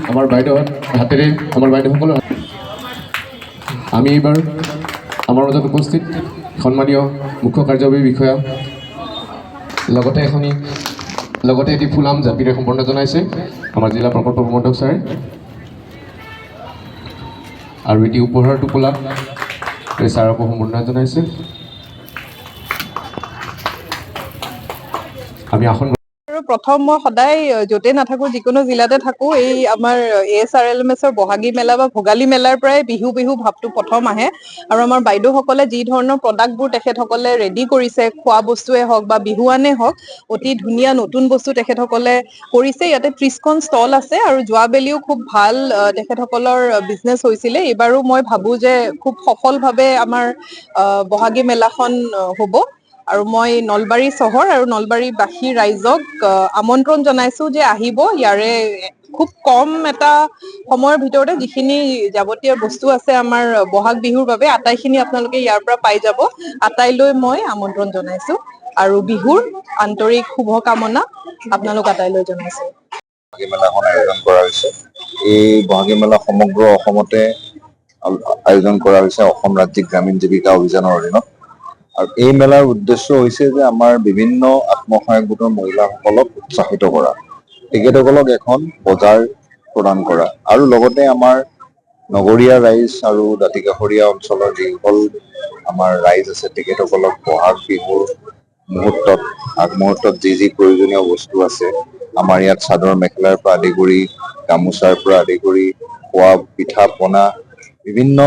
আমাৰ বাইদেউ হাতেৰে আমাৰ বাইদেউসকলৰ আমি এইবাৰ আমাৰ মাজত উপস্থিত সন্মানীয় মুখ্য কাৰ্যবাহী বিষয়া লগতে এটি ফুলাম জাপিৰে সম্বৰ্ধনা জনাইছে আমাৰ জিলা প্ৰকল্প প্ৰবন্ধক ছাৰে আৰু এটি উপহাৰ টোপোলা ছাৰকো সম্বৰ্ধনা জনাইছে আমি আসন প্ৰথম মই সদায় য'তে নাথাকো যিকোনো জিলাতে থাকো এই আমাৰ ASRLMSৰ বহাগী মেলা বা ভোগালী মেলাৰ পৰাই বিহু ভাৱটো প্ৰথম আহে আৰু আমাৰ বাইদেউসকলে যি ধৰণৰ প্ৰডাক্টবোৰ তেখেতসকলে ৰেডি কৰিছে খোৱা বস্তুৱে হওক বা বিহুৱানে হওক অতি ধুনীয়া নতুন বস্তু তেখেতসকলে কৰিছে ইয়াতে 30খন ষ্টল আছে আৰু যোৱাবেলিও খুব ভাল তেখেতসকলৰ বিজনেছ হৈছিলে এইবাৰো মই ভাবো যে খুব সফলভাৱে আমাৰ বহাগী মেলাখন হ'ব আৰু মই নলবাৰী চহৰ আৰু নলবাৰীবাসী ৰাইজক আমন্ত্ৰণ জনাইছো যে আহিব ইয়াৰে খুব কম এটা সময়ৰ ভিতৰতে যিখিনি যাৱতীয় বস্তু আছে আমাৰ বহাগ বিহুৰ বাবে আটাইখিনি আপোনালোকে ইয়াৰ পৰা পাই যাব আটাইলৈ মই আমন্ত্ৰণ জনাইছো আৰু বিহুৰ আন্তৰিক শুভকামনা আপোনালোক আটাইলৈ জনাইছো বহাগী মেলাখন আয়োজন কৰা হৈছে এই বহাগী মেলা সমগ্ৰ অসমতে আয়োজন কৰা হৈছে অসম ৰাজ্যিক গ্ৰামীণ জীৱিকা অভিযানৰ অধীনত আৰু এই মেলাৰ উদ্দেশ্য হৈছে যে আমাৰ বিভিন্ন আত্মসহায়ক গোটৰ মহিলাসকলক উৎসাহিত কৰা তেখেতসকলক এখন বজাৰ প্ৰদান কৰা আৰু লগতে আমাৰ নগৰীয়া ৰাইজ আৰু দাঁতিকাষৰীয়া অঞ্চলৰ যিসকল আমাৰ ৰাইজ আছে তেখেতসকলক বহাগ বিহুৰ আগমুহূৰ্তত যি প্ৰয়োজনীয় বস্তু আছে আমাৰ ইয়াত চাদৰ মেখেলাৰ পৰা আদি কৰি গামোচাৰ পৰা আদি কৰি খোৱা পিঠা পনা বিভিন্ন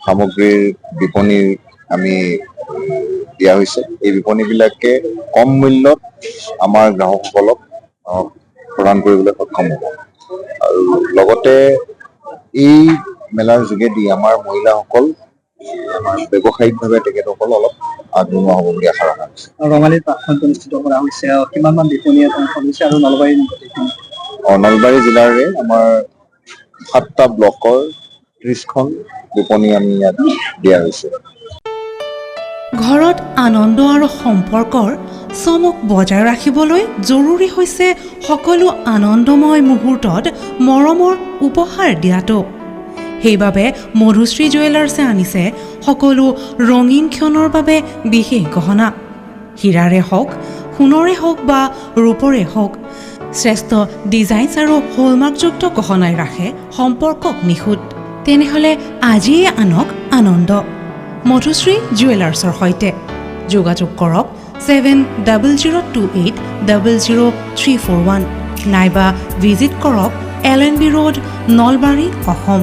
সামগ্ৰীৰ বিপণী আমি দিয়া হৈছে এই বিপণীবিলাকে কম মূল্যত আমাৰ গ্ৰাহকসকলক প্ৰদান কৰিবলৈ সক্ষম হ'ব আৰু লগতে এই মেলাৰ যোগেদি আমাৰ মহিলাসকল আমাৰ ব্যৱসায়িকভাৱে তেখেতসকল অলপ আগবঢ়োৱা হ'ব বুলি আশা ৰখা হৈছে ৰঙালীত প্ৰাকখন অনুষ্ঠিত কৰা হৈছে কিমানমান বিপণী অংশ হৈছে আৰু নলবাৰী জিলাৰে আমাৰ 7টা ব্লকৰ 30খন বিপণী আমি ইয়াত দিয়া হৈছে ঘৰত আনন্দ আৰু সম্পৰ্কৰ চমক বজাই ৰাখিবলৈ জৰুৰী হৈছে সকলো আনন্দময় মুহূৰ্তত মৰমৰ উপহাৰ দিয়াটো সেইবাবে মধুশ্ৰী জুৱেলাৰ্ছে আনিছে সকলো ৰঙীন ক্ষণৰ বাবে বিশেষ গহনা হীৰাৰে হওক সোণৰে হওক বা ৰূপৰে হওক শ্ৰেষ্ঠ ডিজাইনছ আৰু হলমাৰ্কযুক্ত গহনাই ৰাখে সম্পৰ্কক নিখুঁত তেনেহ'লে আজিয়ে আনক আনন্দ মধুশ্ৰী জুৱেলাৰ্ছৰ সৈতে যোগাযোগ কৰক 7002800341 নাইবা ভিজিট কৰক LNB ৰোড নলবাৰী অসম